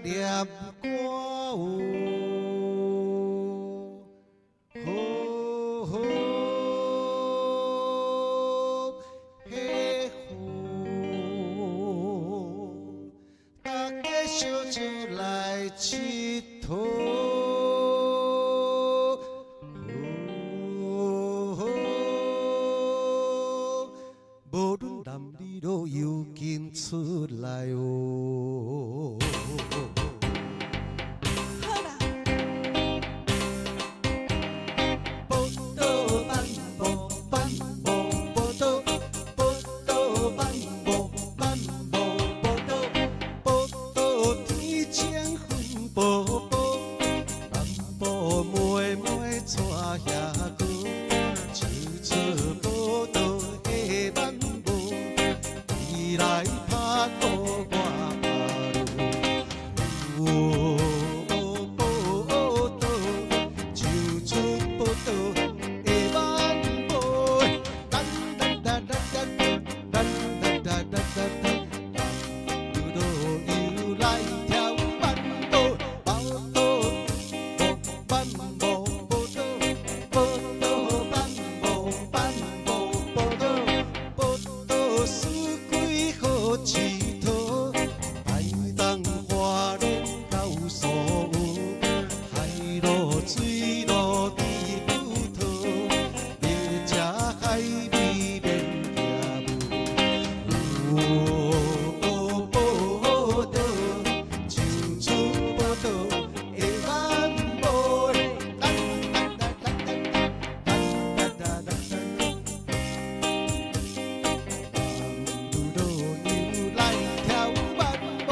念歌有，好好的雨，大家小出来佚佗。无论男女老幼，紧出来哦。好啦，报道办无办无报道，报道办无办无报道，报道天将分宝宝，南部妹妹带遐歌，唱出报道的万无，伊来拍鼓我拍路。报道唱出报道的万无，哒哒哒哒哒哒哒哒哒哒。路又来跳万步，报道无万无报道，报道万无万无报道，报道四季好佚佗，台东花莲到苏有，海路水路地不讨，要吃海味免惊无。报道唱出报道的万无，哒哒哒哒哒哒哒哒路又来跳万无，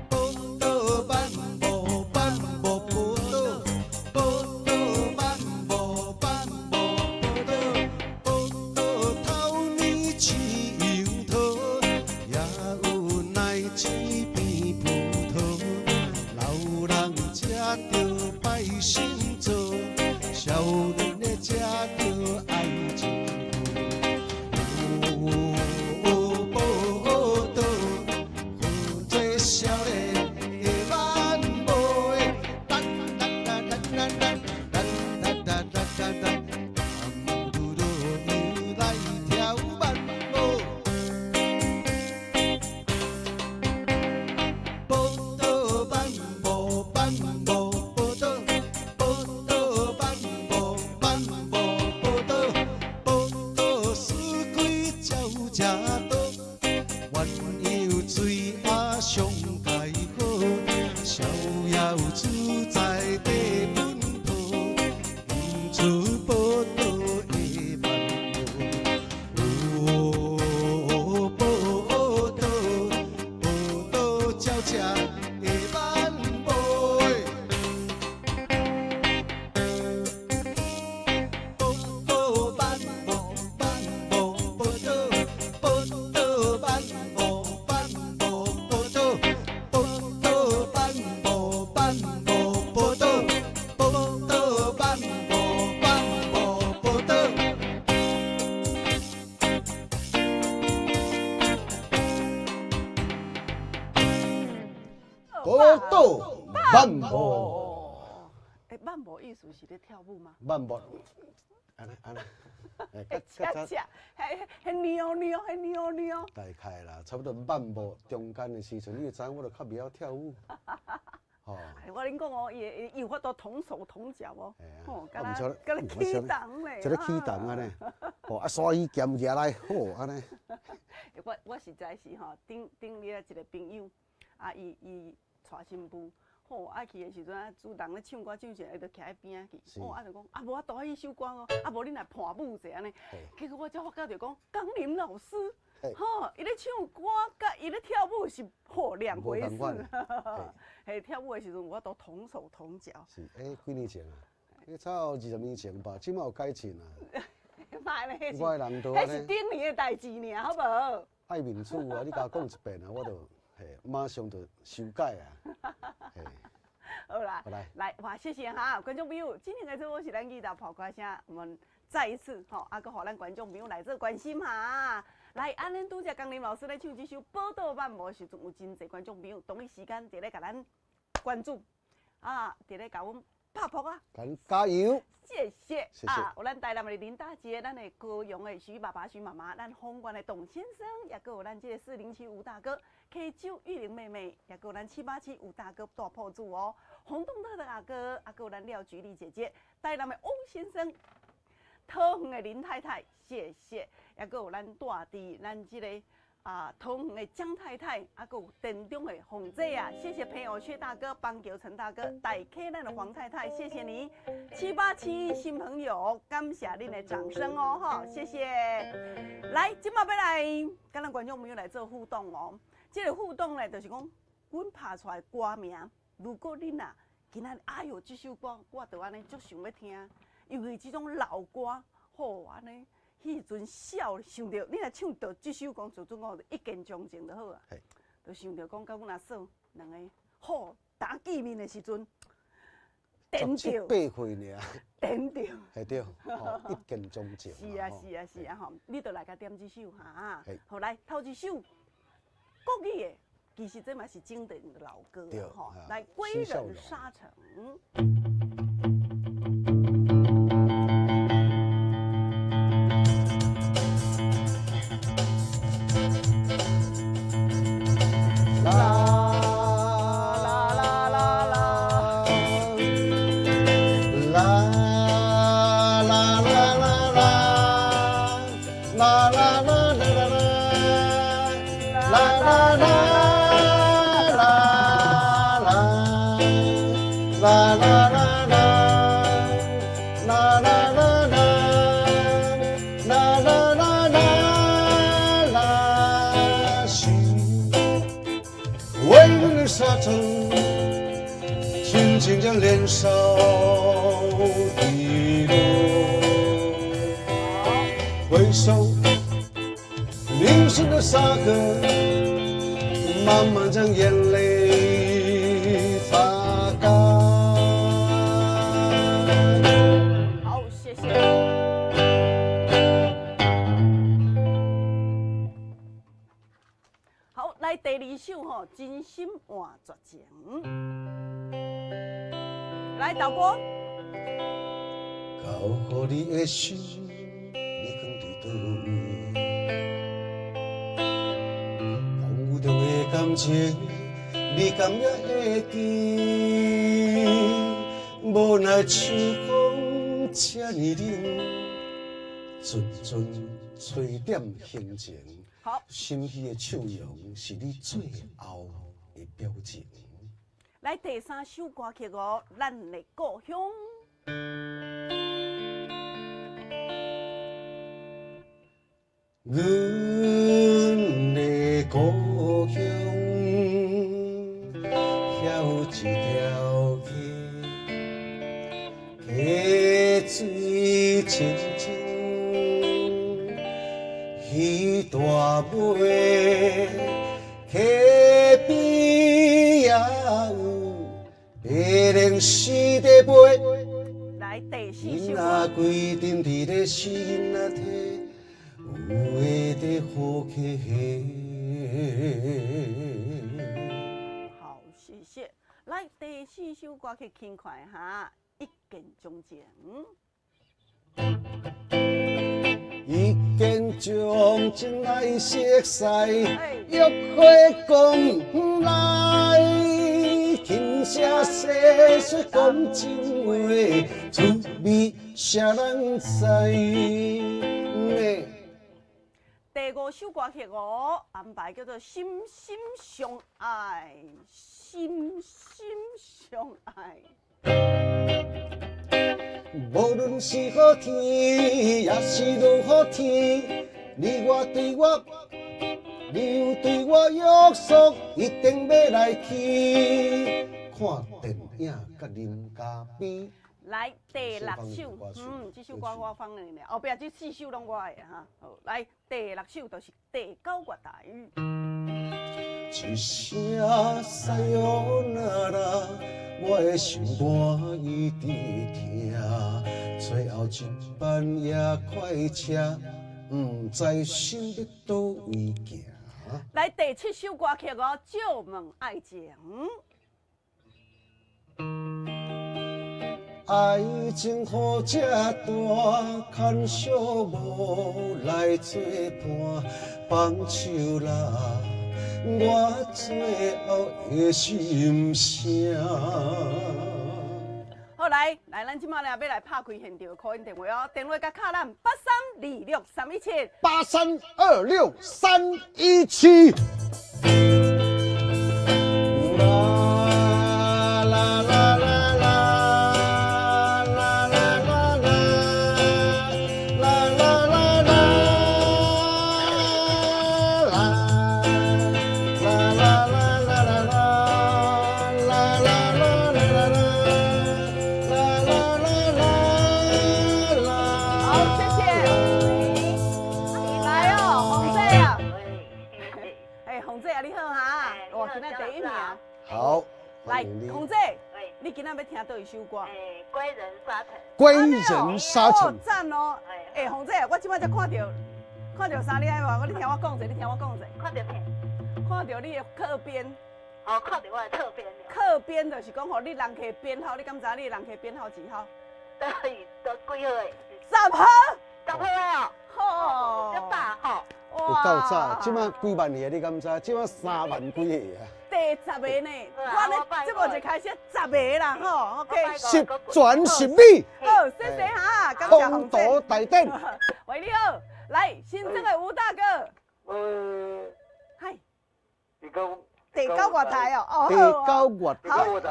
报道万无万无报道，报道万无万无报道，报道头年饲樱桃，也有耐饲变葡萄，老人食着拜神做，少年的食着爱情有。报道好做少年的万无的，哒哒哒哒哒哒哒哒哒哒哒，路又来跳万无。报道万无万无报道，报道万无万无报道，报道四季鸟食多，鸳鸯水鸭上介好，逍遥自在地奔波，引出报道的万无。报道报道鸟食的万无，报道万无万无报道，报道万无万无报道，报道万无万无报道，报道万无万无报道。报道万无哦，万无意思是咧跳舞吗？万无，安尼，恰恰，迄扭扭，迄扭扭。大概啦，差不多万无中间的时阵，你就知影我就较袂晓跳舞。吼，我恁讲哦，伊有法度同手同脚哦，吼，敢啊若敢若起动咧，即个起动安尼，吼啊，所以兼起来好安尼。我实在是吼，顶日一个朋友，啊，伊娶新妇。吼，啊去的时阵啊，主人咧唱歌唱起来，伊就徛喺边仔去。啊就讲啊，无法度迄首歌哦，啊无恁来伴舞者安尼。结果我才发觉着讲，江林老师，吼，伊咧唱歌甲伊咧跳舞是两回事。嘿，跳舞的时阵，我都同手同脚。是，几年前啊，差不多20年前吧，即马有改进啊。妈咧，我的人都迄是顶年的代志尔，好无？爱面子啊，你甲我讲一遍啊，我就马上就修改啊。好啦，来，哇，谢谢哈，观众朋友，今天的直播是咱记得跑歌声，我们再一次吼，啊，个互咱观众朋友来这关心哈。来，安尼拄则江林老师咧唱这首《宝岛漫步》时阵，有真侪观众朋友同一时间伫咧甲咱关注，伫咧甲阮拍扑啊！加油！谢谢谢谢有咱台南的林大姐，咱的高雄的徐爸爸、徐妈妈，咱丰原的董先生，也有咱这个407吴大哥，K 9玉玲妹妹，也有咱787吴大哥大破主哦，洪东特的阿哥，有咱廖菊丽姐姐，台南的翁先生。桃园的林太太，谢谢，也有咱大弟，咱这个桃园的江太太，有田中的洪姐啊，谢谢朋友薛大哥、邦桥陈大哥、大 K 咱的黄太太，谢谢你，787新朋友，感谢您的掌声哦，哈，谢谢。来，今麦要来跟咱观众朋友来做互动哦，这个互动呢，就是讲，阮拍出来歌名，如果恁今仔哎呦，这首歌我就安尼足想要听。尤其这种老歌，安尼，迄阵想到，你若唱到这首歌，就准讲一见钟情就好啊。就想到讲，甲阮阿嫂两个打见面的时阵，点着8岁尔，点着，系对，一见钟情。是啊吼，你就来甲点这首哈。好来，头一首国语的，其实这嘛是经典的老歌吼。来，《归人沙城》。轻轻将年少滴落，回首凝视的沙歌，慢慢将眼泪擦干。好，谢谢。好，来第二首吼，真心换绝情。来导播。交予你的心，你放伫倒位？风雨中的感情，你敢也会记？无奈秋风这呢冷，阵阵吹点心情。好，心虚的笑容是你最后的表情。来第三首歌曲哦，咱的故乡。阮的故乡有一条溪，溪水清清，鱼大尾，溪边也有白龙丝在飞。来第四囡首仔歌。规定伫咧死囡仔体。有的在好客好，谢谢。来第四首歌曲轻快哈，一见钟情。一见钟情来熟悉，约会讲来，轻声细说讲情话，趣味啥人知？第五首歌曲哦，安排叫做《心心相爱》，心心相爱。无论是好天，也是落雨天，你我对我，你又对我约束，一定要来去看电影，甲啉咖啡。来第六首，这首歌我放你咧，后壁这4首拢我的哈。好，来第六首就是第九月大雨。一声塞哟那拉，我的心肝一直疼。最后一班夜快车，唔知心要倒位行。来第7首歌曲哦，借问爱情。爱情好这大，牵小无来作伴，放手啦，我最后的心声。好来，咱即马咧要来拍开现场的 call in 电话哦，电话甲卡咱8326-317。8326-317。好，来，红姐，你今仔要听倒一首歌？归人沙尘。归人沙尘。哦，赞哦！红姐，我即摆才看到啥？你爱话，你听我讲者，你听我讲者。看到片。看到你的客编。哦，看到我的侧边。客编就是讲，互你人客编号，你敢知你人客编号几号？都几号诶？10号。10号哦。吼，这大吼。有够早，即摆几万个你敢知？即摆3万几个啊！第10个呢，我咧节目就开始10个啦，吼 ，OK。十全十美。好，谢谢哈，感谢红姐。风度大典。喂，你好，来，新增的吴大哥。嗨。第9月台哦，哦，第9月台，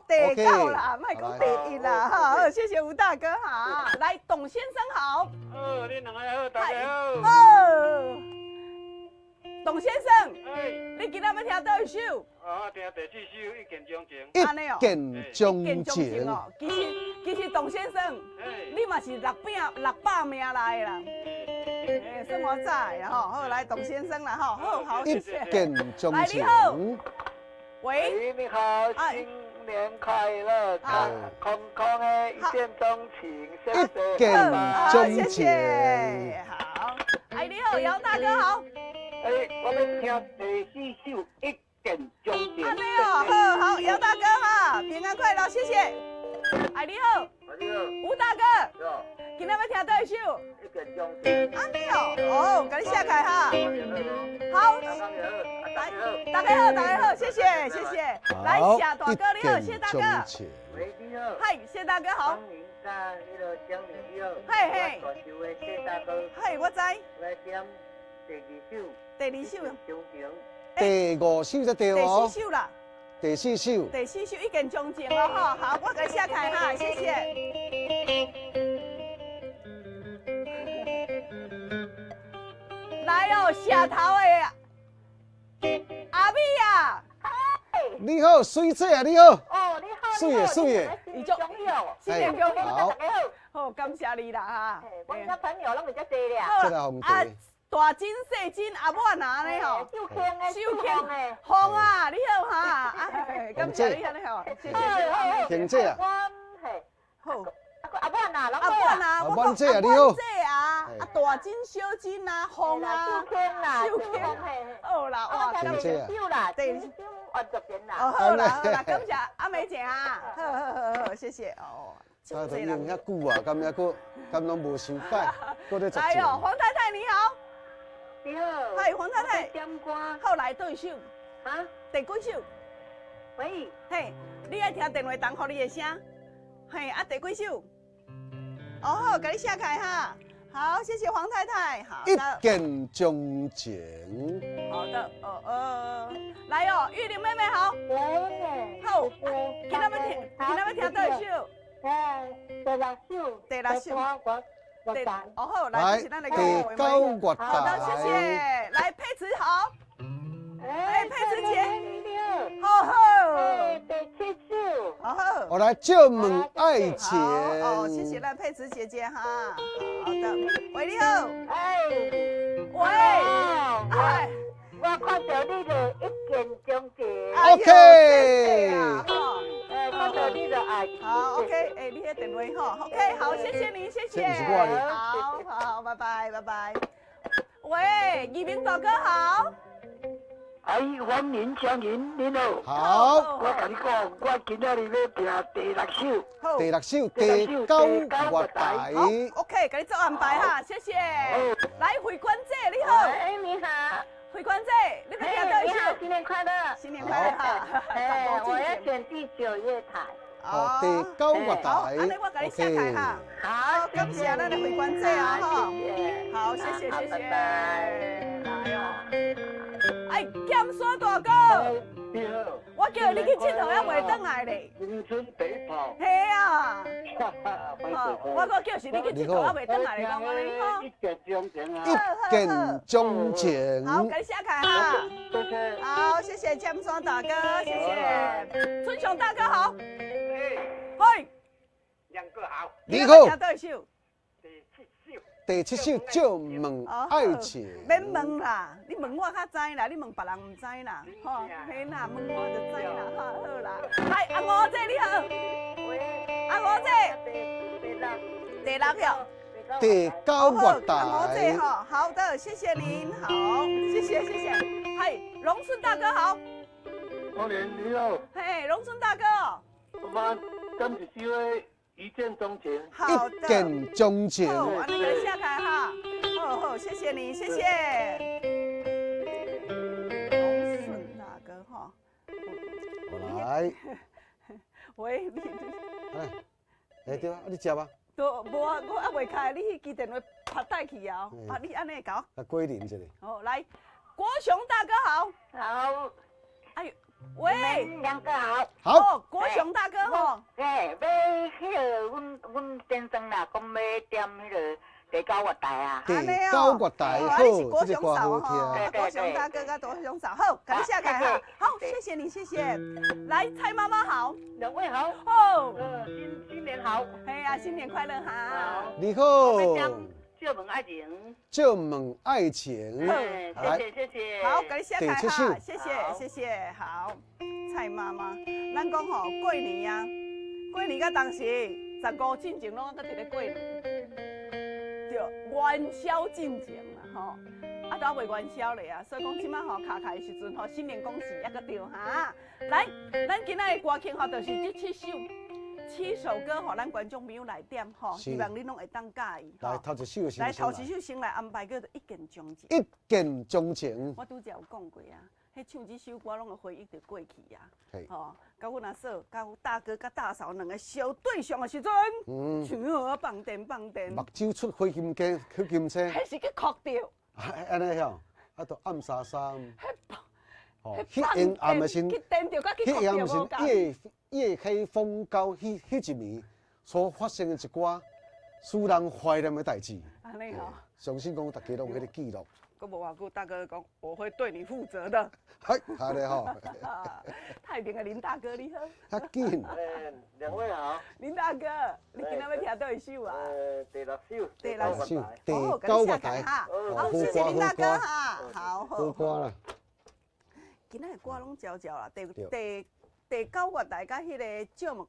第9啦，莫讲第1啦，哈，好，谢谢吴大哥哈。来，董先生好。你两个好，大家好。好。董先生，你今仔要听倒一首？听第4首《一见钟情》。一见钟情哦，其实董先生，你嘛是600名来的啦。算我早的吼，好来董先生啦吼，好，谢谢。一见钟情。你好。喂，你好，新年快乐，空空的一见钟情，一见钟情。好，你好，姚大哥好。我要听第4首《一见钟情》。你好，好，姚大哥哈，平安快乐，谢谢。你好。你好。吴大哥。今仔要听倒一首？一见钟情。你哦，给你下开哈。好。大家好，大家好，谢谢。来，夏大哥你好，谢大哥。喂，你好。嗨，谢大哥好。嘿。嘿，我知。来点第2首。第2首。第5首才对哦。第4首啦。第4首。第4首一见钟情哦，哈，好，我给你下开哈，谢谢。来哦，下头的阿美啊！你好，水姐啊，你好。哦，你好。水耶，水耶。新年恭喜哦！新年恭喜，好。好，感谢你啦哈。我们朋友拢比较多了。这个红姐。大金细金阿满拿呢吼，秀庆的，红啊，你好哈，感谢你安尼吼，谢谢。红姐啊。好。阿满啊，阿满姐啊，你好。大金小金啊，红啊，秀庆，好啦，哇，感谢啊。第2首完作品啦。好啦，感谢阿美姐啊，好，谢谢哦。他都用遐久啊，敢还佫敢拢无想改，佫咧作来哦，黄太太你好。你好。嗨，黄太太。点歌。后来倒一首。第几首？喂。嘿，你爱听电话筒，互你的声。嘿，第几首？哦，好，给你下开哈。好，谢谢黄太太。好的。一见钟情。好的，来哦，玉玲妹妹好。好，今仔要听倒一首。第6首。哦好，来，是咱的第9月台。好的，谢谢。来，佩慈好。佩慈姐。好。第7首。好。我来借问爱情。哦，谢谢咱佩慈姐姐哈。好的，喂，你好。喂。我看到你就一见钟情。OK。看到你就爱。好 ，OK， 你迄电话吼 ，OK， 好，谢谢你，谢谢。好，拜拜。喂，移民大哥好。阿姨欢迎光临，您好。好，我甲你讲，我今仔日要拼第6首。好第6首第9月台。 OK，给你做安排哈，谢谢。来，回官姐你好。哎，你好。回官姐，你们听到一你好，首？新年快乐。新年快乐哈！哎，我要选第9月台。哦，第9月台。好，安尼我给你下台哈。好，感谢咱的回官姐啊哈。好，谢谢谢谢。拜拜。哎呦，哎，剑山大哥，你好。我叫你去佚佗，还袂转来咧。新春第一炮。系啊。我搁叫是你去佚佗，还袂转来咧，讲安尼吼。一见钟情啊。一见钟情。好，给你下台哈。谢谢。好，谢谢剑山大哥，谢谢。春雄大哥好。嘿，两个好。你好。听到一首。第7首就问爱情。免问啦，你问我较知啦，你问别人唔知啦，吼，嘿啦，问我就知啦，哈，好啦。嗨，阿五姐你好。喂。阿五姐。第6票。第9月阿五姐台。哈，好的，谢谢您，好，谢谢谢谢。嗨，龙顺大哥好。光临你好。嘿，龙顺大哥。我们今日只会一见钟情。好的。一见钟情。好，安尼来下台哈。好好，谢谢你，谢谢。龙顺大哥哈。我来。喂，你。哎，对啊，你食吧。都无啊，我还未开，你迄支电话拍带去啊！啊，你安尼会搞？来归零一下。好，来，国雄大哥好。好。哎呦，喂。两个好。好。国雄大哥吼。哎，要迄个，阮先生啦，讲要点迄个第9月台啊。第9月台好，这个歌好听。国雄大哥跟国雄嫂好，感谢感谢。好，谢谢你，谢谢。来，蔡妈妈好。两位好。好。新年好。哎呀，新年快乐哈。你好。就问爱情。就问爱情。谢谢谢谢。好，感谢台哈，谢谢谢谢。好，蔡妈妈，咱讲吼过年啊，过年到当时15进前拢搁伫咧过年，对，元宵进前啦吼，啊都还未元宵咧啊，所以讲即摆吼卡卡的时阵吼，新年恭喜还搁对哈。来，咱今仔的歌曲吼，就是这7首歌，吼，咱观众朋友来点吼，希望你拢会当介意。来，头一首先。来，头一首先来安排叫做《一见钟情》。一见钟情。我拄则有讲过啊，迄唱这首歌拢会回忆着过去啊。係。吼，甲阮阿嫂、甲大哥、甲大嫂两个小对象的时阵，唱好啊放电放电。目睭出火金鸡，火金车。迄是去哭着。安尼吼，啊，都暗沙沙。哦，迄阴暗的时，迄阴暗时夜黑风高，迄一暝所发生的一寡使人怀念的代志。安尼吼。相信讲大家拢有迄个记录。佫无偌久，大哥讲我会对你负责的。嗨，安尼吼。太平的林大哥你好。较紧。两位好。林大哥，你今仔要听倒一首啊？第6首。第6首。第9月台。好，谢谢林大哥哈。好。好歌啦。今仔的歌拢交交啦，第9月台甲迄个借问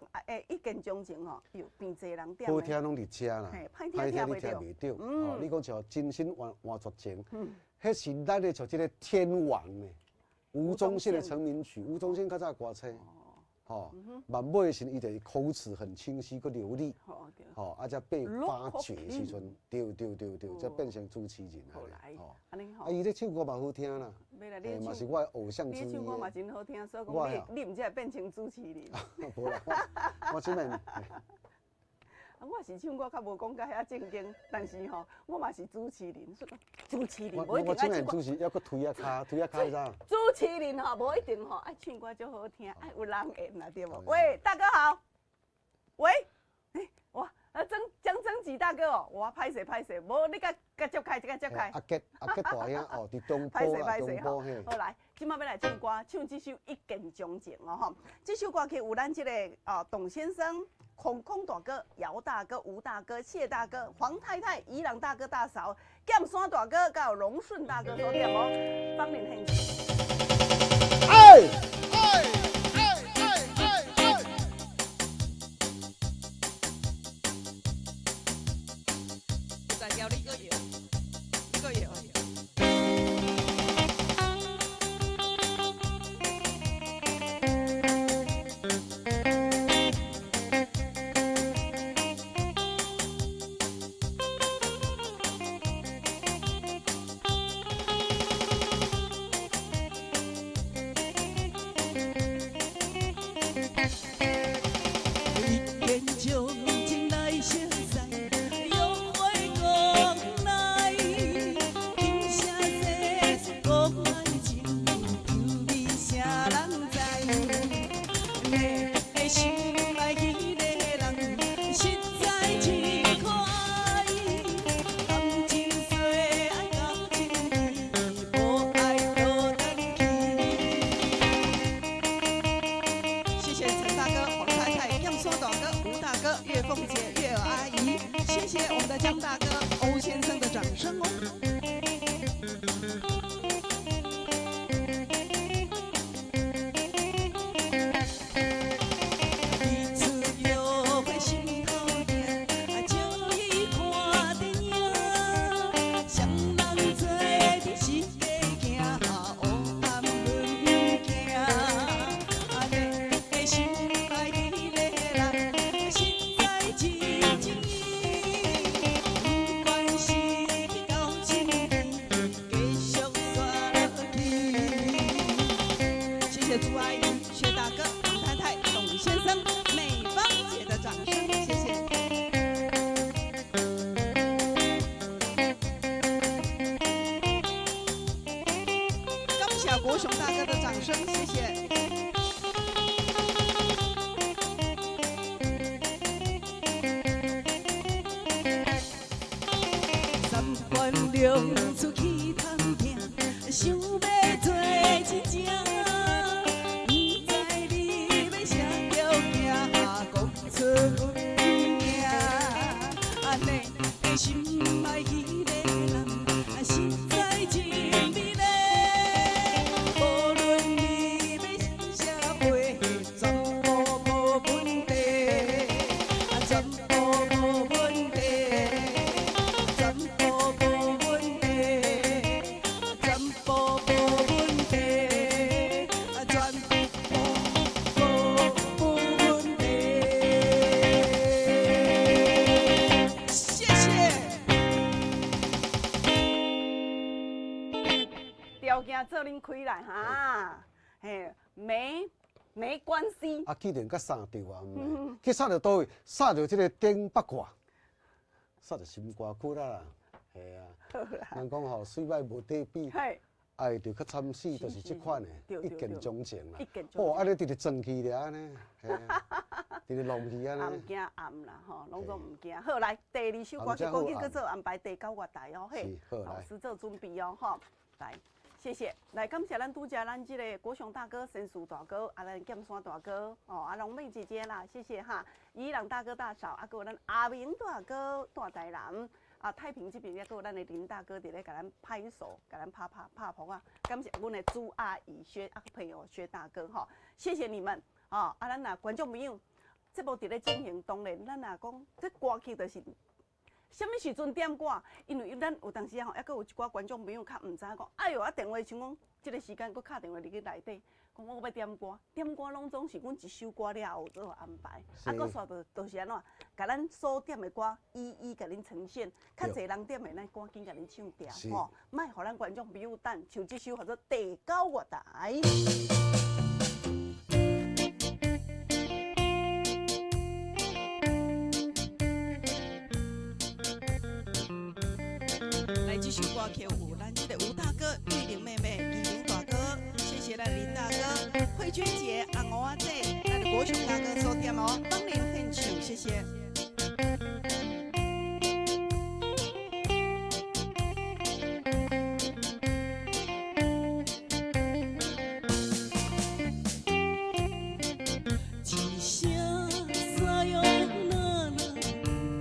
一见钟情吼，哟变侪人点。好听拢伫车啦，歹听听袂到。哦，你讲像真心换绝情，迄是咱的像这个天王呢，吴宗宪的成名曲，吴宗宪较早歌星，吼，慢尾时伊就口齿很清晰，佮流利，吼，啊，才被发掘的时阵，对，才变成主持人啊，安尼吼。啊，伊咧唱歌嘛好听啦，嘛是我的偶像之一。你唱歌嘛真好听，所以讲你唔才会变成主持人。无啦，我真诶。我是唱歌较无讲甲遐正经，但是吼，我嘛是主持人，所以讲主持人无一定爱唱歌。我主持，还佫推啊骹，推啊骹啥？主持人吼，无一定吼爱唱歌就好听，爱有人缘啦，对无？喂，大哥好。喂，哇，江正吉大哥哦，哇，歹势，无你甲接开，接开。阿杰大兄哦，伫东坡啊，东坡嘿。好来，今麦要来唱歌，唱这首《一见钟情》哦吼。这首歌曲有咱这个董先生、空大哥、姚大哥、吴大哥、谢大哥、黄太太、伊朗大哥大嫂、剑山大哥，甲有龙顺大哥所点哦，方林兄弟。哥、岳凤姐、月娥阿姨，谢谢我们的江大哥、欧先生的掌声哦。朱阿姨、薛大哥、王太太、董先生、美芳姐的掌声，谢谢。感谢国雄大哥的掌声，谢谢。三关两出去探听，想要做真正。心爱迄个人，实在真美丽。无论你要啥会，全部无问题，全部无问题，全部无问题，全部无问题，全部无问题。谢谢。条件做恁开来哈，嘿，没关系。啊，既然甲杀着啊，去杀着倒位？杀着这个顶八卦，杀着心肝窟啦，系啊。人讲吼，水歹无底比，爱着较惨死，就是这款的，一见钟情啦。哦，啊，你直直装去了安尼，直直弄去安尼。唔惊暗啦，吼，拢总唔惊。好，来第二首歌曲，赶紧去做安排第9月台哦，嘿，老师做准备哦，吼，来。谢谢，来感谢咱拄则咱这个国雄大哥、神树大哥、咱剑山大哥、龙妹姐姐啦，谢谢哈，伊朗大哥大嫂，还有咱阿明大哥、大台南太平这边也有咱的林大哥伫咧，甲咱拍手，甲咱拍捧啊！感谢阮的朱阿姨、薛朋友、薛大哥哈，谢谢你们咱呐观众朋友，节目伫咧进行，当然咱呐讲这歌曲就是。什么时阵点歌？因为咱有当时吼，还佫有一寡观众朋友较毋知讲，哎哟，电话像讲，即个时间佫敲电话入去内底，讲我要点歌，点歌拢总是阮一首歌了后做安排，佫煞就是安怎，甲咱所点的歌一一甲恁呈现，较侪人点的，咱赶紧甲恁唱掉吼，莫互咱观众朋友等，像即首叫做《第9月台》。这首歌曲有咱这个吴大哥、玉玲妹妹、李玲大哥，谢谢咱林大哥、慧娟姐、阿吴阿姐，咱的国雄大哥所点哦，帮您献唱，谢谢。一声沙哟那那，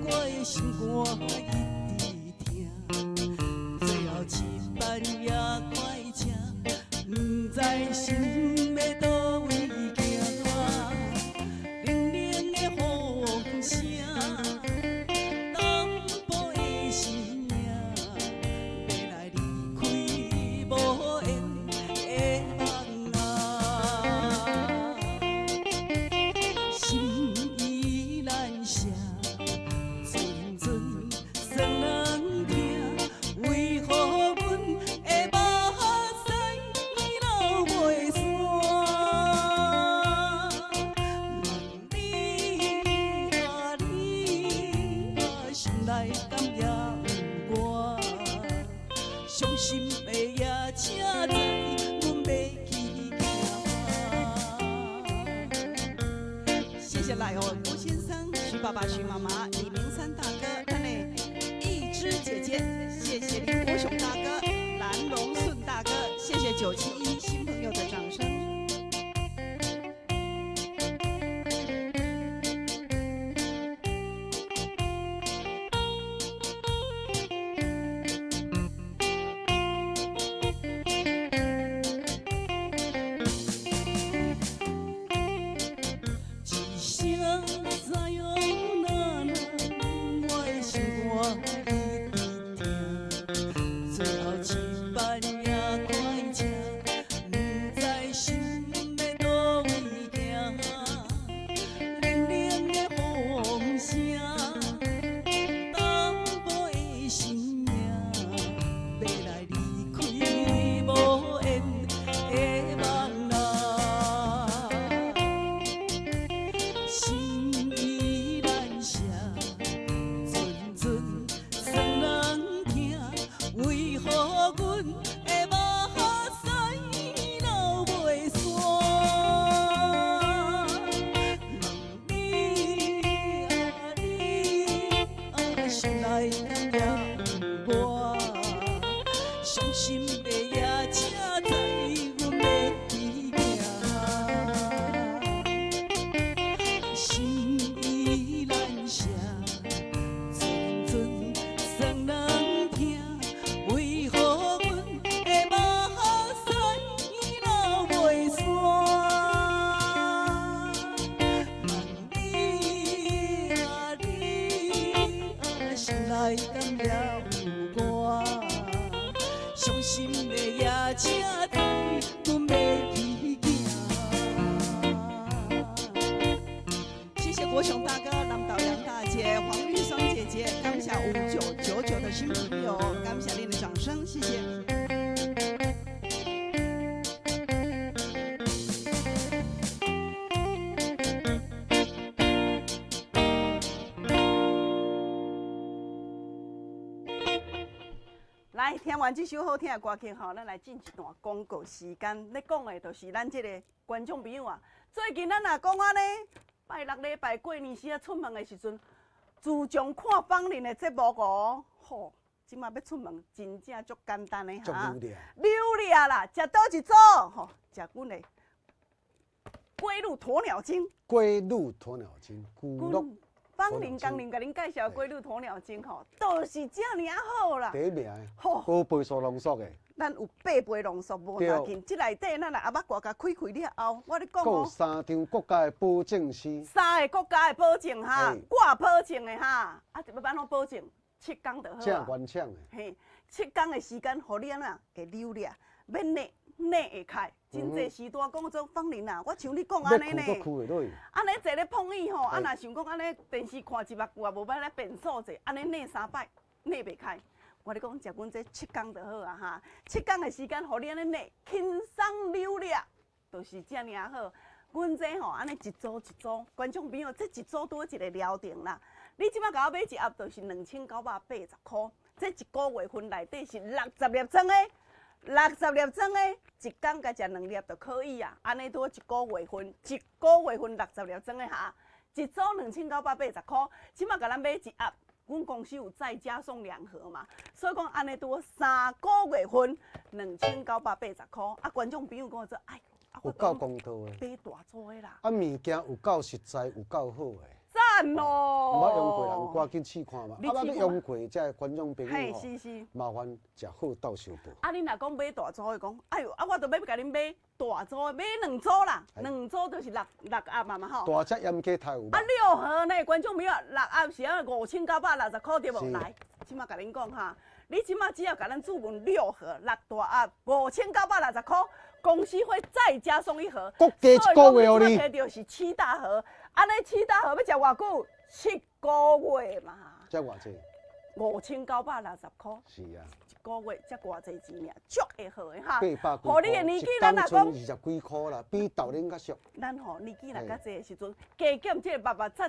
我的心肝。半夜快车，不知心要倒位行，冷冷的风声，淡薄的心命，要来离开无缘的梦啊，心意难舍，阵阵酸人听，为何？伤心的夜车载，阮要去行。谢谢赖欧郭先生、徐爸爸、徐妈妈、李明山大哥、咱的一枝姐姐，谢谢林国雄大哥、蓝龙顺大哥，谢谢971新朋友的掌声。国雄大哥、南岛杨大姐、黄玉生姐姐，感谢5999的新朋友，感谢您的掌声，谢谢。来，听完这首好听的歌曲吼，咱来进一段广告时间。咧讲的就是咱这个观众朋友啊，最近咱若讲安尼，拜六礼拜过年时啊出门的时阵，自从看芳龄的节目哦，吼，即马要出门真正足简单的哈，溜俩啦，食倒一组吼，食阮的龟鹿鸵鸟精。龟鹿鸵鸟精，骨碌。芳龄刚恁甲恁介绍龟鹿鸵鸟精吼，就是遮尔好啦。第一名的，吼，无倍数浓缩的。咱有8倍浓缩无要紧，即内底咱来阿捌挂甲开了后，我咧讲哦。3张国家的保证书。3个国家的保证哈，挂保证的哈，啊，要安怎保证？7天就好啊。正原厂的。嘿，7天的时间，互你安怎会溜俩，免内会开。真侪时段讲做芳龄啊，我像你讲安尼呢。安尼坐咧碰椅吼，啊若想讲安尼电视看一目久啊，无摆咧变数者，安尼内3摆内袂开。我咧讲食阮这7天就好啊哈，7天的时间，互你安尼内轻松溜俩，就是遮尔好。阮这吼安尼一组一组，观众朋友，这一组拄一个疗程啦。你即摆甲我买一盒，就是2980块。这一个月份内底是60粒装的。60粒装的，一天甲食2粒就可以啊。安尼拄一个月份，1个月份60粒装的哈，一组2980块。即马甲咱买一盒，阮公司有再加送2盒嘛，所以讲安尼拄3个月份2980块。啊，观众朋友跟我说，哎，有够公道的，买大组的啦。啊，物件有够实在，有够好的。赞咯！捌用过人赶紧试看嘛。啊，捌用过这观众朋友嘿，是。麻烦食好到小报。啊，恁若讲买大组的，讲，哎呦，啊，我都要甲恁买大组的，买2组啦，2组就是6盒嘛吼。大只盐鸡太有。啊，6盒呢，观众朋友，6盒是啊5960块对无？来，即马甲恁讲哈，你即马只要甲咱注文6盒，6大盒5960块，公司会再加送1盒。各加1个月哦你。摕到是7大盒，安尼7大盒要食偌久？7个月嘛。才偌济？5960块。是啊。1个月才偌济钱尔，足会好的哈。800互你的年纪，咱若讲20几块啦，比豆奶较俗。咱吼年纪若较济的时阵，加减这个密擦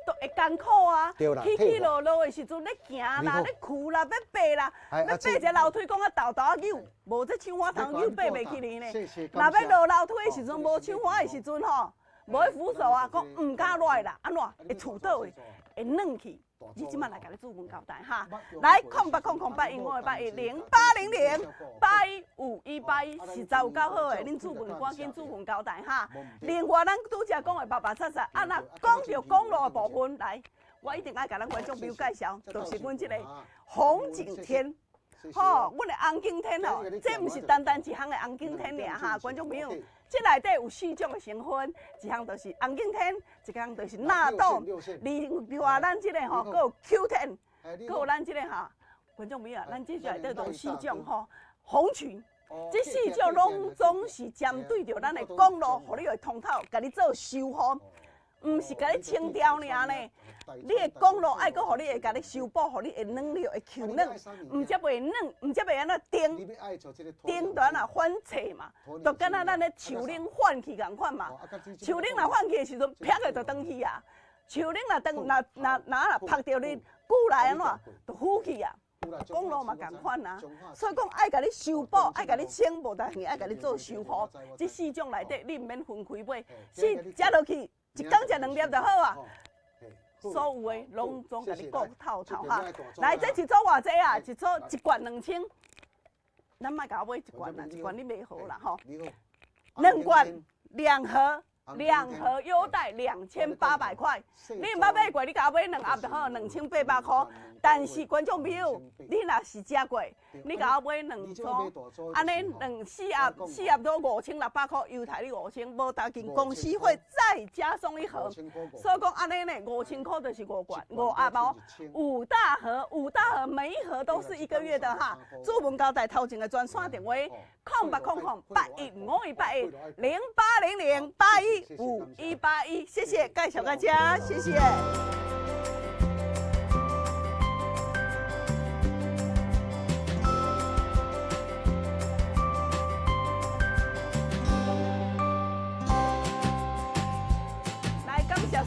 都会艰苦啊。起落落的时阵，咧行啦，咧哭啦，要爬啦，要爬一个楼梯，讲啊豆豆啊扭，无这唱花糖扭爬袂起哩呢。若要落楼梯的时阵，无唱花的时阵吼，无去扶手啊，讲唔敢落啦，安怎会厝倒的，会软去。你即马来甲你注文交代哈，来0800815810080081581518实在有够好诶，恁注文赶紧注文交代哈。另外，咱拄则讲诶白白擦擦，啊，若讲到公路诶部分，来，我一定爱甲咱观众朋友介绍，就是阮即个红景天。吼，阮的红景天吼，这毋是单单一项的红景天尔哈，观众朋友，这内底有4种的成分，一项就是红景天，一项就是纳豆，另外咱这个吼，佫有 Q10，佫有咱这个哈，观众朋友，咱这内底都有4种吼，红曲，这4种拢总是针对着咱的公路，互你会通透，甲你做修复。毋是甲你清掉尔呢，你的公路爱佫互你会甲你修补，互你会软了，会 Q 软，毋则袂软，毋则袂安怎钉，钉断啊反侧嘛，就敢若咱咧树顶换去共款嘛，树顶若换去的时阵，劈个就转去啊，树顶若拍着你骨来安怎，就浮去啊。公路嘛共款啊，所以讲爱甲你修补，爱甲你清，无代志爱甲你做修复。这4种内底你毋免分开买，食落去。一天食2粒就好啊，所有的拢总甲你顾透透哈。来，这一组偌济啊？一组1罐2000，咱莫甲我买1罐啦，1罐你买好啦吼。2罐2盒。2盒优待2800块，你毋捌买过，你甲我买2盒就好，2800块。但是观众朋友，你若是食过，你甲我买2组，安尼4盒都5600块，优待你5000，无要紧，公司会再加送1盒。所以讲安尼呢，5000块就是5罐5盒哦，5大盒，每1盒都是1个月的哈。注文交代头前的专线电话：0800815181080081。75181，谢谢介绍大家，谢谢。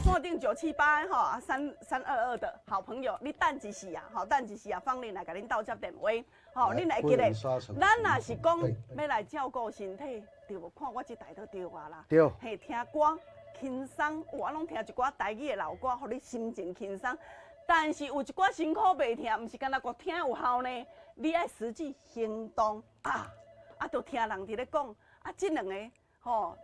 锁定978哈3322的好朋友，你等一时啊，吼，等一时啊，芳玲来甲恁斗接电话，吼，恁来记咧，咱若是讲要来照顾身体，对无？看我这台都对啊啦，对，嘿，听歌轻松，我拢听一寡台语的老歌，互你心情轻松。但是有一寡辛苦袂听，毋是干那个听有效呢，你爱实际行动啊，就听人伫咧讲，这两个吼。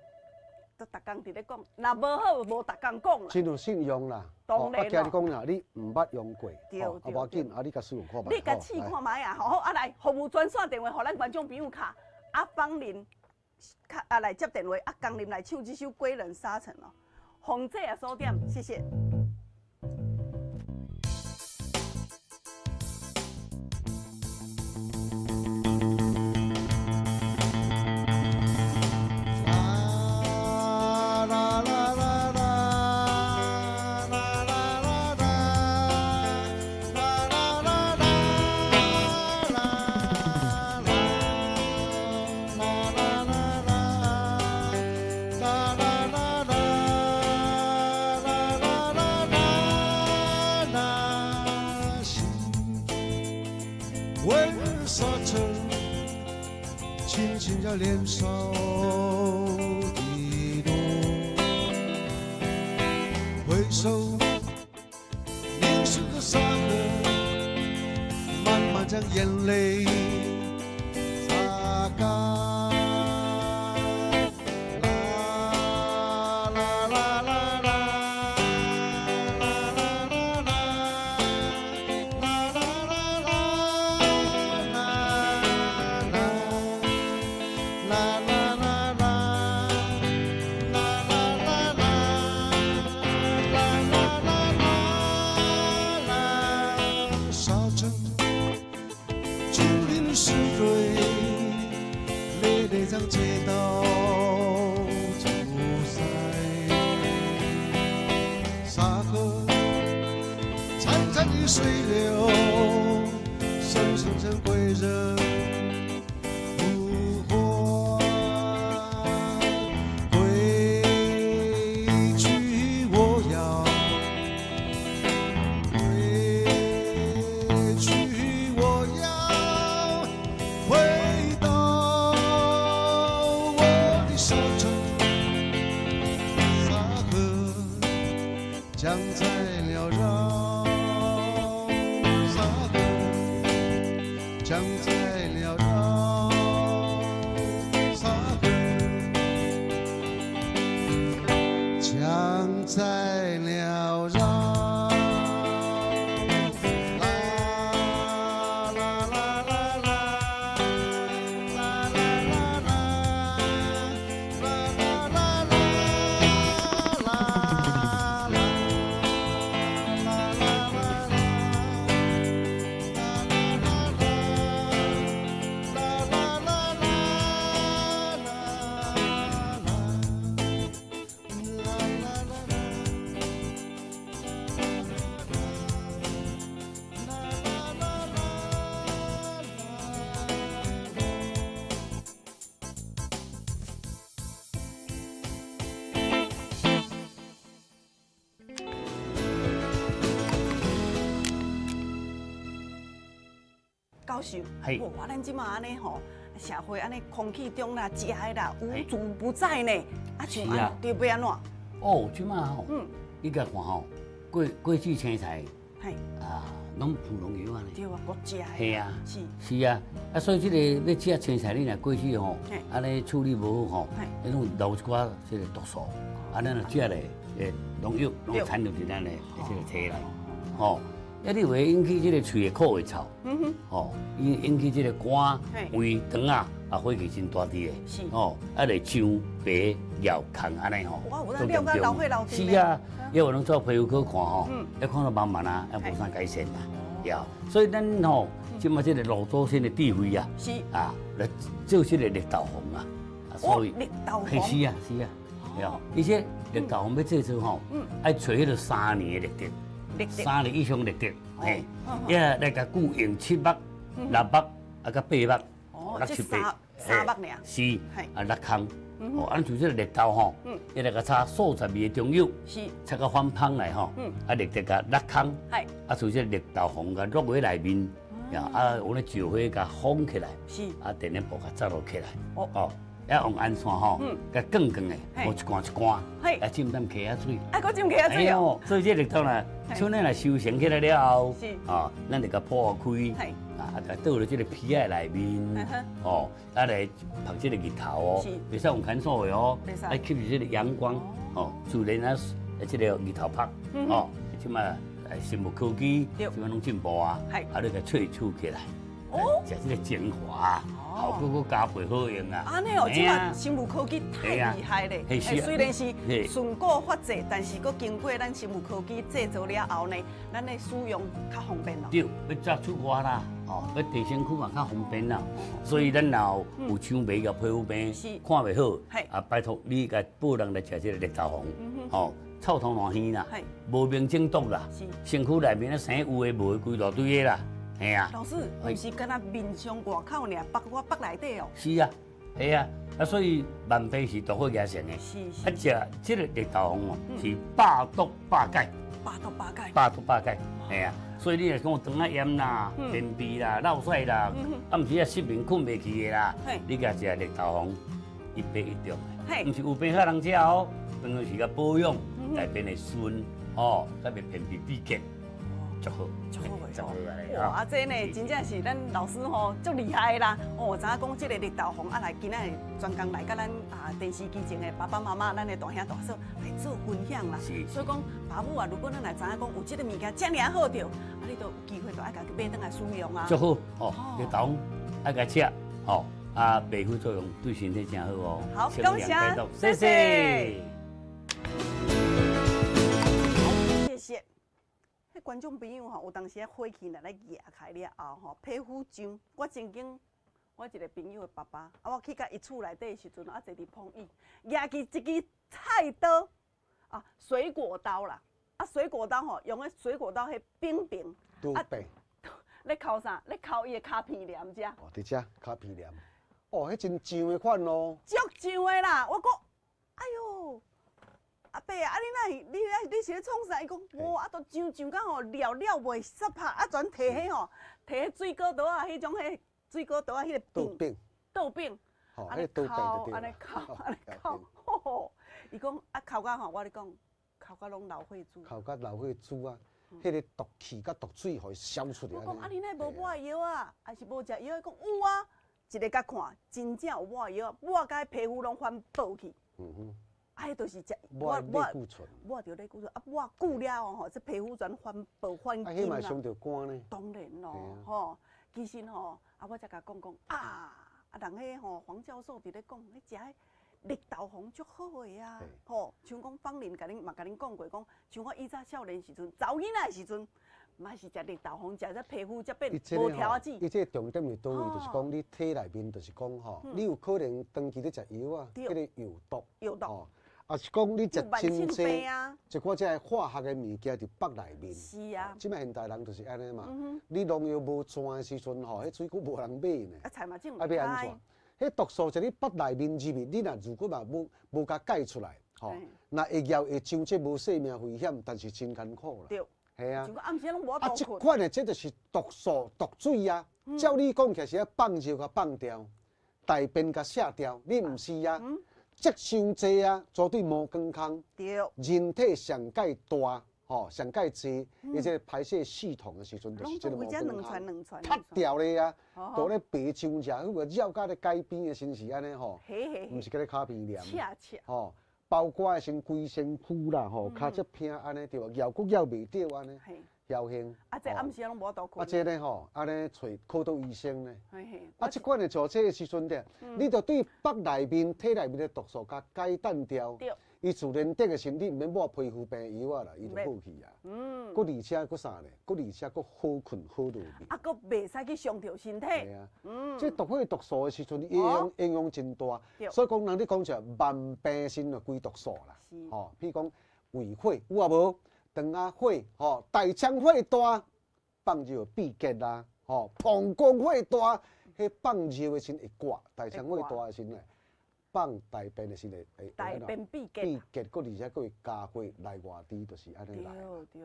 都逐工伫咧讲，若无好无逐工讲啦。真有信用啦，当然咯。我听你讲啦，你唔捌用过，对，无要紧，你甲试用看卖。你甲试看卖啊，好，来，服务专线电话，互咱观众朋友卡，芳玲，来接电话，江林来唱这首《归人沙尘》哦。红姐啊，收点，谢谢。年少的路，回首凝视着沙河，慢慢将眼泪擦干。街道主塞，沙河潺潺的水流，深深深归人不还。归去我要，归去我要回到。江在缭绕，沙河，江在缭绕，沙河，江在缭绕。教授，哇，咱即马安尼吼，社会安尼空气中啦、食的啦，无处不在呢。像安对要安怎？哦，即马吼，你甲看吼，过去青菜，拢普农药安尼。对啊，国家。系啊，是啊，所以即个要食青菜，你若过去吼，安尼处理无好吼，迄种留一寡即个毒素，安尼若食咧，农药拢掺入伫咱的即个体内，吼。你会引起这个喙的苦会臭，吼，引起这个肝、胃、肠啊，火气真大滴的，哦，来上白尿空安尼吼，做严重。是啊，要有人做皮肤科看吼，要看到慢慢啊，也无啥改善啦，要。所以咱吼，即马这个老祖先的智慧啊，来做这个绿豆红啊，所以绿豆红是啊，哦，而且绿豆红要制作吼，爱找迄个3年的绿豆，3年以上绿豆，嘿，也来甲久用7目、6目啊，甲8目，哦， 6、这7、8， 3目尔。是，啊6空，哦，按像这个绿豆吼，伊来甲炒素十味的中药，是，炒到翻芳来吼，啊绿豆甲6空，系，啊像这绿豆红甲落喺内面，啊有咧石灰甲封起来，是，啊电热布甲扎落起来，哦哦。要用安线吼，甲卷卷的，嘿无一罐一罐，嘿啊浸淡溪仔水。啊，搁浸起啊水哦。所以这绿豆呢，像咱来收成起来了后，是啊，咱就甲破开，嘿啊，甲倒入这个皮仔内面，哦，啊来晒这个日头哦，是袂使用干燥的哦，袂使爱吸入这个阳光，哦，自然啊，这个日头晒，哦，即马生物科技，对即马拢进步啊，嘿啊，你甲萃取起来，哦食这个精华，效果搁加倍好用啊。安尼哦，即马生物科技太厉害咧。嘿是啊虽然是嘿顺果发芽，但是搁经过咱生物科技制作了后呢，咱的使用较方便咯。对，要摘出外啦，哦，要提升区嘛较方便啦。所以咱若有抢袂到皮肤病，是看袂好嘿，啊，拜托你甲报人来食这个绿豆红，哦，臭汤烂鲜啦嘿，无明中毒啦是，身躯内面咧生有诶无诶规大堆诶啦，嘿啊，老师，毋是敢若面上外口尔，我北内底哦。是啊，系啊，啊所以万病是毒火野生诶，是啊食这个绿豆红哦是百毒百解。百毒百解。百毒百解，系啊，所以你若讲肠仔炎啦、便秘啦、落屎啦，啊，毋是啊失眠困袂去的啦嘿，你家食绿豆红一病一中嘿的，毋是有病较人食哦，当然是甲保养内边的顺，哦，甲袂便秘闭结，足好，足好的足好安尼哇，啊。啊，这呢真正是咱老师吼足厉害的啦！哦，知影讲这个绿豆红啊，来今仔日专工来甲咱电视机前的爸爸妈妈、咱的大兄大嫂来做分享啦。是所以讲，爸母啊，如果咱来知影讲有这个物件这尔好着，啊，你都有机会就爱家己买倒来使用啊。足好哦，绿豆红爱甲吃哦，啊，皮肤作用对身体真好哦。好，清恭喜凉解毒，谢谢。谢谢。迄观众朋友吼，有当时啊火气来压开了后吼，皮肤痒。我曾经，我一个朋友的爸爸，我去甲伊厝内底的时阵，坐伫碰椅，压起一支菜刀啊，水果刀啦，啊，水果刀吼，用个水果刀迄柄柄，拄病，咧敲啥？咧敲伊的卡片黏只。哦，伫遮卡皮黏，哦，迄真上的款咯。足上的啦，我讲，哎哟。阿伯啊，你是咧创啥？伊讲，无啊，都上到吼，料袂煞拍，啊，全摕迄吼，摕迄水果刀啊，迄种迄水果刀啊，迄个柄，豆柄，吼，安尼迄敲，安尼敲，安尼敲，吼！伊讲啊，敲到吼，我咧讲，敲到拢流血珠。靠甲流血珠啊，迄个毒气甲毒水互伊消出来。我讲啊，你那无抹药啊，还是无食药？伊讲有啊，一个甲看，真正有抹药，抹甲皮肤拢反爆去。啊，迄就是食抹类固醇，抹着类固醇，啊，抹久了吼，这皮肤全反爆反啊，迄紧啦。嘛伤着肝呢。当然咯，吼，其实吼，啊，我才甲讲啊，人迄吼黄教授伫咧讲，你食迄绿豆红足好个啊，吼，像讲芳林甲恁嘛甲恁讲过，讲像我以前少年时阵，查某囡仔时阵，嘛是食绿豆红，食这皮肤才变无条子。伊这重点是倒位，就是讲你体内面，就是讲吼，你有可能长期咧食药啊，迄个药毒。药毒。啊，是讲你食真济，啊，一寡这化学的物件伫腹内面。是啊。即摆现代人就是安尼嘛。你农药无全的时阵吼，迄水果无人买呢。啊，菜嘛种啊，要安怎？迄毒素在你腹内面入去，你若如果嘛无甲解出来，吼，那会枵会伤这无生命危险，但是真艰苦啦。对。系啊。像讲暗时拢无法啊，度困。即款的这就是毒素、毒水啊。照你讲起来是要放尿甲放掉，大便甲卸掉，你毋是啊。积伤济啊，绝对无健康。对。人体上介大，吼，上介济，而且排泄系统的时阵，就是真无健康。脱掉咧啊，都咧白伤食，迄个绕甲咧街边的，真是安尼吼，毋是甲咧卡皮黏。吼，包括像规身躯啦，吼，骹只偏安尼对无？咬骨咬袂掉安尼。侥幸。啊，这暗时拢无度困。啊，这呢吼，安尼找考到医生呢。嘿。啊，即款的做这个时阵的，你着对腹内面、体内面的毒素甲解淡掉。对。伊自然得的身体，免抹皮肤病药啊啦，伊就好去啊。搁而且搁啥呢？搁而且搁好困好入眠。啊，搁袂使去伤着身体。系啊，即毒火毒素的时阵，影响真大。所以讲，人哋讲就万病生就归毒素啦。吼，譬如讲胃火有啊无？肠仔火，吼，大肠火大，放尿闭结啦，吼，膀胱火大，迄放尿的时会刮，大肠火大的时呢。放大便的时会大便闭结，闭结，搁而且搁会加火来外地，就是安尼来。对。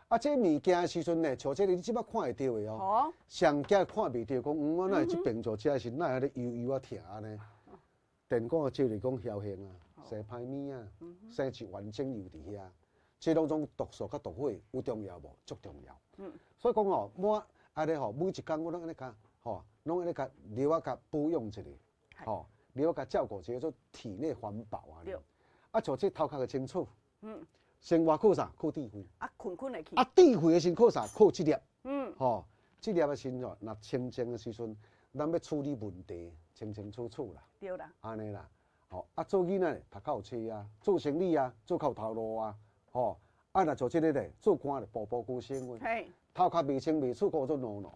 啊，这物件的时阵呢，像这个你即摆看会到的哦。上家看袂到，讲我哪会即病做这是哪会咧悠啊疼安尼？电光照嚟讲侥幸啊，生歹物啊，生一完整油伫遐。这当中毒素甲毒火有重要无？足重要。所以讲哦，我安尼吼，每一工我拢安尼甲，吼，拢安尼甲疗啊甲保养一下，吼。你要甲照顾一个做体内环保啊！啊，像这头壳的清楚，生活靠啥？靠智慧。啊，困会去。啊，智慧的时靠啥？靠职业。吼，职业的时哦，若清静的时阵，咱要处理问题，清清楚楚啦。对啦。安尼啦，吼，啊，做囡仔读较有册啊，做生意啊，做较有头路啊，吼，啊，若做这个咧，做官咧，步步高升温。头壳未清未楚，个做孬孬。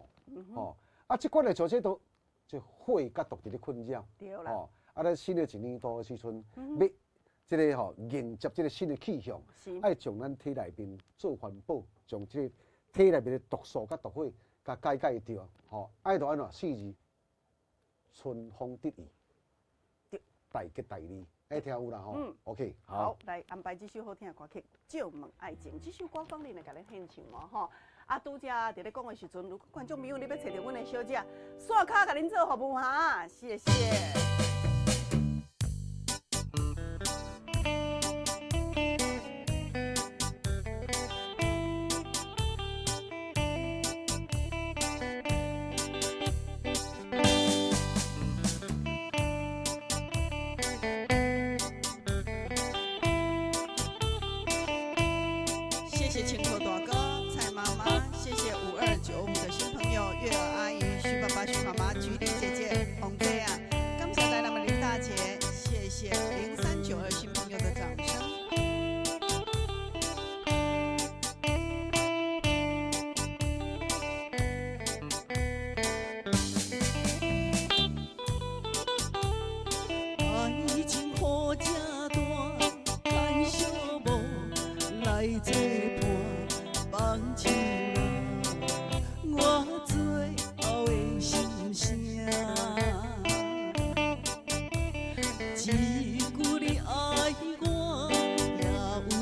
吼，啊，即款咧做这都。就火甲毒伫咧困扰，吼，啊！咱新的一年度的时阵，要即个吼迎接即个新的气象，爱从咱体内面做环保，从即个体内面的毒素甲毒火甲解掉，吼，爱到安怎4字，春风得意，大吉大利，爱听有啦吼，OK， 好，来安排这首好听的歌曲《借问爱情》，这首歌方面来甲咱献唱哦，吼。啊，拄则伫咧讲的时阵，如果观众朋友你要找着阮的小姐，线卡甲恁做服务哈，谢谢。谢谢青口大哥。谢谢5295的新朋友月儿阿姨、徐爸爸、徐妈妈、菊丽姐姐、洪飞啊，感谢来咱们林大姐，谢谢0392新朋友的掌声。爱情好正大，看小无来作伴，放手。我最后的心声，一句你爱我，也有伊，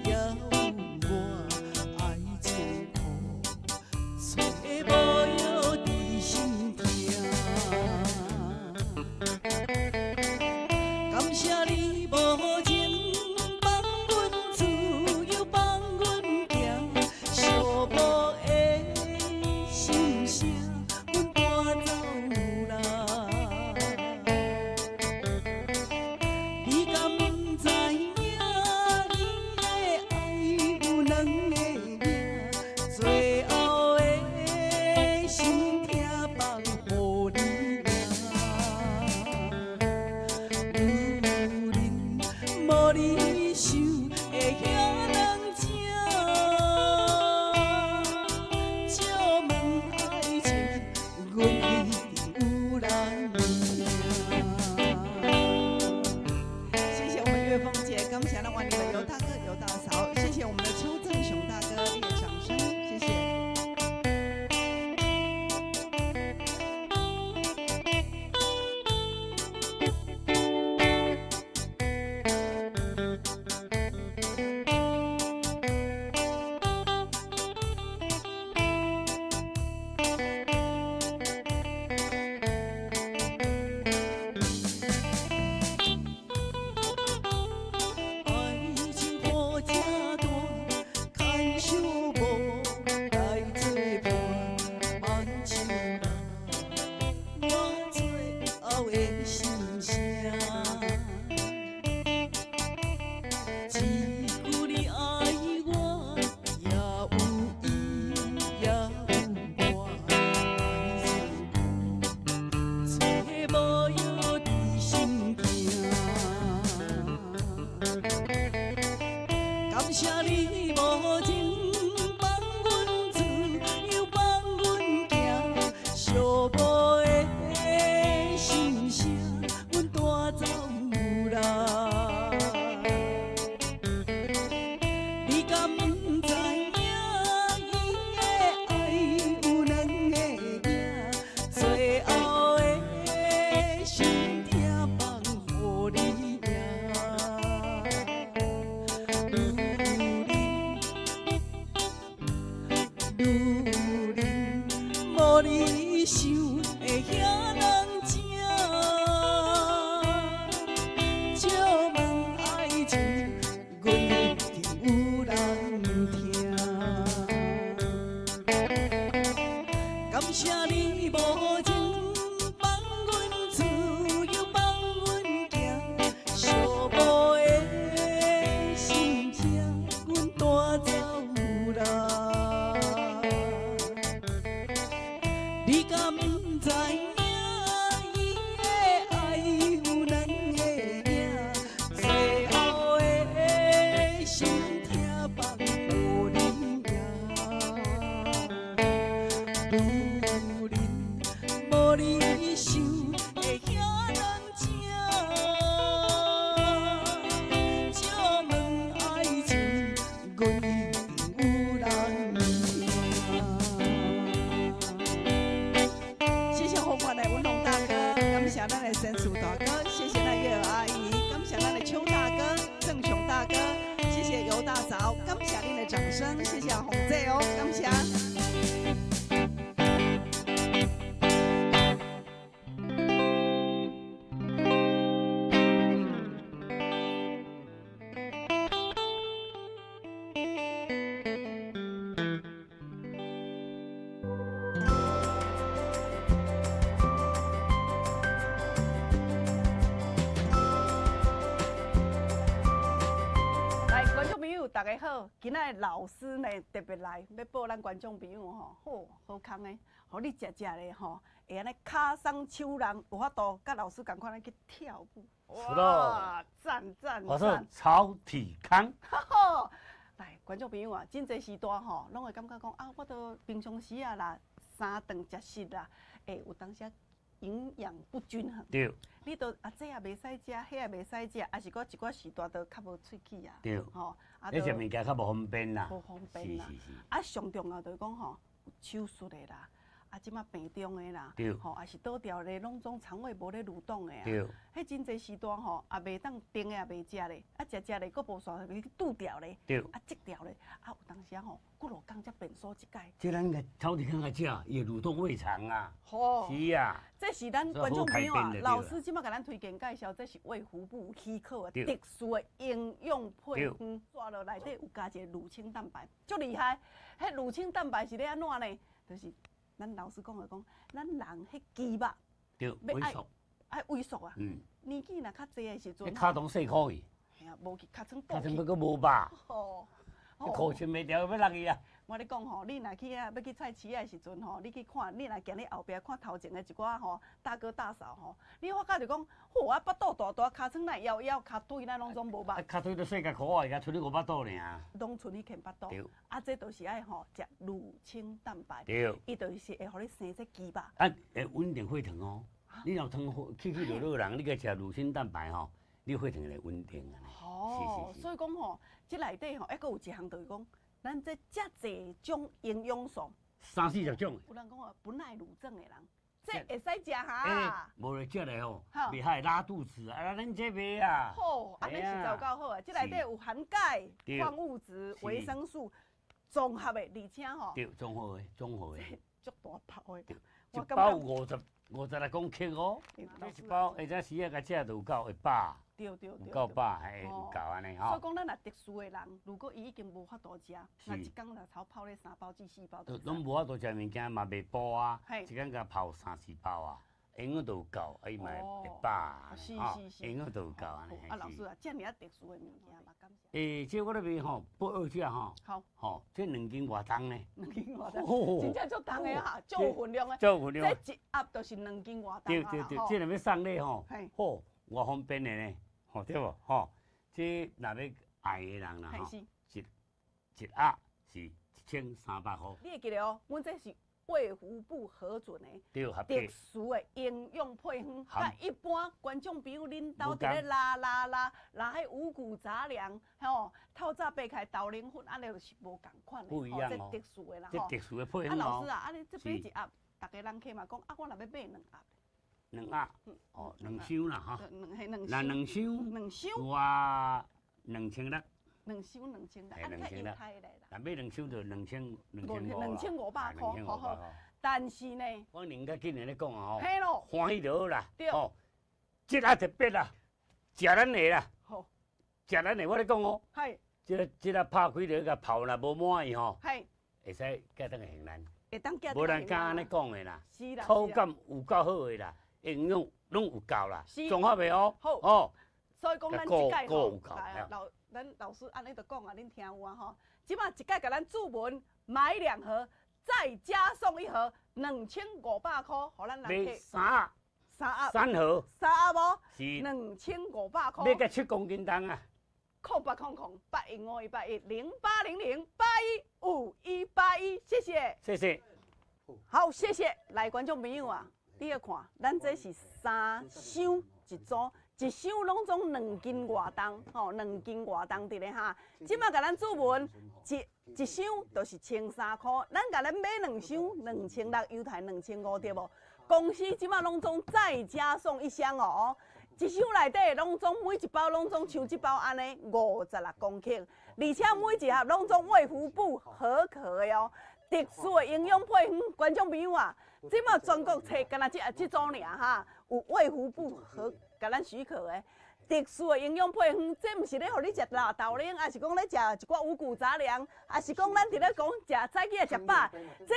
也有我，爱这苦，却无药伫心痛。感谢你无情，放阮自由，放阮行，小无。爱情好正。感谢你无情放阮自由，放阮行，寂寞的心声，阮带走啦。你敢不知影，伊的爱有两个影，最后的心痛放予你赢。无你想会遐人情，借问爱情，阮一定有人听。感谢你无情放阮自由，放阮行，寂寞的心情，阮带走啦。你敢不知影，伊的爱有两个影，最后的心痛放予你赢。有人无你想会遐人情，借问爱情，阮一定有人听。谢谢红花的文龙大哥，感谢咱的神树大哥，谢谢咱月儿阿姨，感谢咱的邱大哥、郑雄大哥，谢谢尤大嫂，感谢您的掌声，谢谢红姐哦，感谢。来，观众朋友，大家好！今仔老师呢特别来，要报咱观众朋友吼，好康的，互你食咧吼，会安尼骹松手人，有法度甲老师共款去跳舞。是咯，赞赞我说赞！超体康，来，观众朋友啊，真侪时段吼，拢会感觉讲啊，我都平常时啊啦，三顿食食啦，有当时营养不均衡。对你都这也袂使食，迄也袂使食，还是讲一寡时段都较无喙齿啊。对，吼，啊，你食物件较无方便啦，无方便啦。是。啊，上重要就是讲吼，手术的啦，啊，即马病中的啦，对吼，也是倒掉的，拢总肠胃无咧蠕动的啊。对，迄真侪时段吼，也袂当定的也袂食咧，啊，食咧，佫无煞去拄掉咧，对啊，积掉咧，啊，有当时啊吼，过落工才便所一解。即咱个超体康个食，伊会蠕动胃肠啊。吼，是啊，这是咱观众朋友啊，老师即马甲咱推荐介绍，这是为腹部虚考的特殊的营养配方，抓落内底有加一个乳清蛋白，足厉害。迄乳清蛋白是咧安怎呢？就是咱老师讲的讲，咱人迄肌肉对，萎缩，爱萎缩啊。年纪若较济的时阵，你卡当细可去，嘿啊，无去尻川卡成补去。要佫无饱，吼，你裤穿袂掉要落去啊。我咧讲吼，你若去啊，要去菜市的时阵吼，你去看，你若行你后壁看头前的一寡吼大哥大嫂吼，你发觉就讲，嚯啊，腹肚大大，尻川来摇摇，骹腿咱拢总无肉，骹腿都细甲可爱，甲出去5巴肚尔。拢剩迄片腹肚对。啊，这就是爱吼食乳清蛋白，对。伊就是会互你生这肌肉。啊，会稳定血糖哦。你若糖起起落落人，你个食乳清蛋白吼，你血糖会稳定安尼。哦，所以讲吼，这内底吼，还佫有一项就是讲，咱这遮济种营养素，30-40种。有人讲啊，不耐乳症的人，这会使食哈。无咧食咧吼，袂害拉肚子啊，咱这袂啊。好，安尼实在有够好啊！这内底有含钙、矿物质、维生素综合的，而且吼，对，综合的，综合的。足大包的。一包50来公克哦，你一包或者时啊，甲食就有够会饱。对。够饱，嘿，有够安尼吼。所以讲，咱若特殊的人，如果伊已经无法度食，那一工若头泡咧3包至4包。拢无法度食物件嘛袂饱啊，一工甲泡3-4包啊，营养都有够，伊嘛会饱啊，营养都有够安尼。啊，老师啊，遮尔啊特殊的物件嘛，感谢。这我咧卖吼，不二价吼。好。吼，这2斤外重呢。2斤外重，真正足重的哈，足有分量的。足有分量。这一盒就是2斤外重对，这若要送礼吼，好，偌方便的呢。吼对无？吼，这若要爱的人啦吼，一一盒是1300块，你会记得哦，阮这是卫福部核准的。对，合格特。殊的营养配方，含甲一般观众朋友恁兜伫咧拉迄五谷杂粮，吼，透早掰开豆奶粉，安尼就是无共款的，不一样哦这特殊的啦，这特殊的配啊，方哦老师。啊，安尼这买一盒，逐个人客嘛讲，啊，我若要买2盒， 2盒，哦，2箱啦哈，两那2箱，两箱，我2600， 两箱2000啦，嘿啊，你较2000犹啦太来啦，那买2箱就25002500块，好好。块。但是呢，我宁较紧的咧讲哦，嘿咯，欢喜就好啦。对哦，这啊特别啦，食咱的啦，好，食咱的我咧讲哦，嘿，这啊拍开就甲泡若无满意吼，嘿，会使加当行咱，会当加无咱敢安尼讲的啦，是啦，口感有够好的啦，营养拢有够啦是，综合的哦。好哦，所以讲咱个即届吼个有够，来咱老师安尼就讲啊，恁听有啊吼。即摆一届甲咱注文买2盒，再加送1盒，2500块，互咱买人客3盒， 3盒3盒无？是2500块。要甲7公斤重啊。 08008151810800815181，谢谢。谢谢。好，谢谢。来，观众朋友啊，你要看，咱这是3箱一组，一箱拢总2斤外重，吼，2斤外重伫咧哈。即摆甲咱注文一箱就是1300块，咱甲咱买2箱2600，犹太2500对无？公司即摆拢总再加送1箱哦。 一箱内底拢总每一包拢总像即包安尼56公克，而且每一盒拢总卫福部合格的哦。特殊的营养配方，观众朋友啊，即马全国找干那即组尔哈，有卫福部甲咱许可的。特殊的营养配方，这毋是咧互你食辣豆奶，还是讲咧食一寡五谷杂粮，还是讲咱伫咧讲食早起啊食饱，这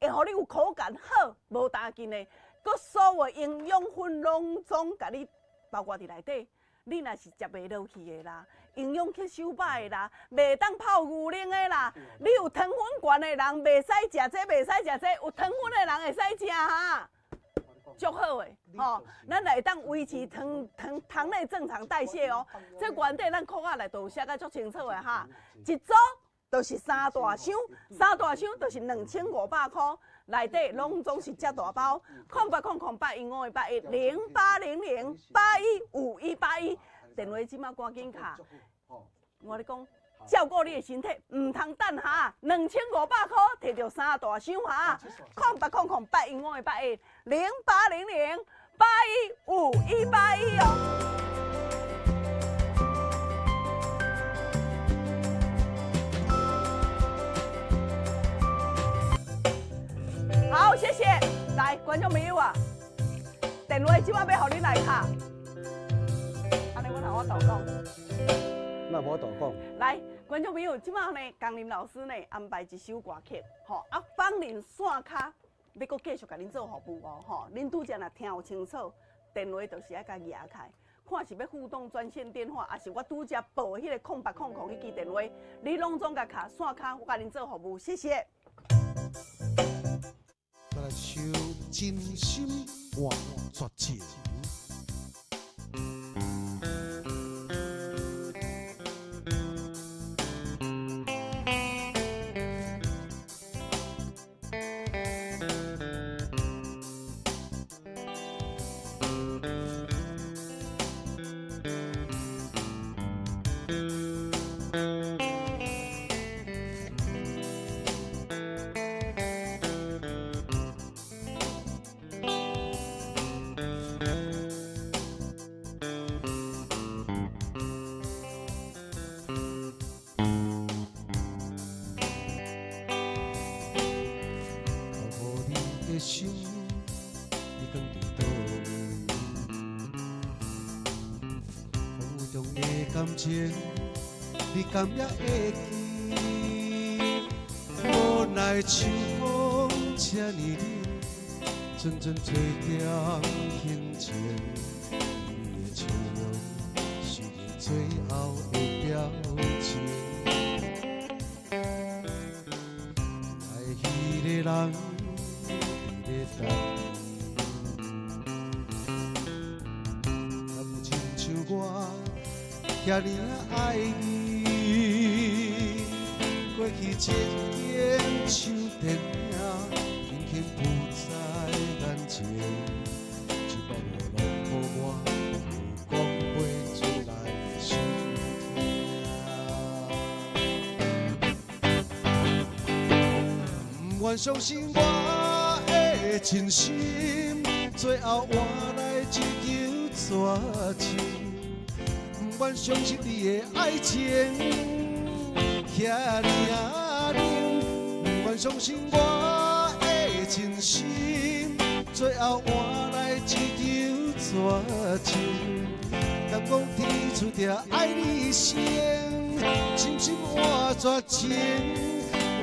会互你有口感好，无担紧的。佮所有营养分拢总甲你。 包括伫内底，你若是食袂落去的啦，营养吸收歹的啦，袂当泡牛奶的啦，你有糖分悬的人袂使食这，袂使食这，有糖分的人会使食哈，足好的吼，咱会当维持糖类正常代谢哦。这原底咱裤仔内都有写甲足清楚的哈，一组就是3大箱，3大箱就是2500块。 内底拢总是遮大包，08008151810800815181，电话即马赶紧卡。我咧讲，照顾你的身体，唔通等哈，2500块摕到3大箱哈，08008151810800815181哦。 好，谢谢。来，观众朋友啊，电话即摆要互你来卡。安尼我头祷告。那无大讲。来，观众朋友，即摆呢，江林老师呢安排一首歌曲，吼，啊，放恁线卡，要搁继续甲恁做服务哦，吼，恁拄则若听有清楚，电话就是爱甲压开。 看是要互动专线电话，还是我拄则报迄个0800迄支电话，你拢总甲卡线卡，我甲恁做服务，谢谢。 来唱真心换绝情。心，你讲伫倒位？风中的感情，你敢也会记？无奈秋风这呢冷，阵阵吹点轻情，你的笑容是你最后的表情。爱迄个人。 敢亲像我遐尔爱你，过去情景像电影，轻轻浮在眼前，一幕幕拢予我有讲不出来的心痛。不愿相信我的真心，最后换来一场绝情。不愿相信你的爱情遐尔冷，不愿相信我的真心，最后换来一场绝情。敢讲天注定爱你先，深深换绝情，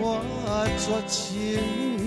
换绝情。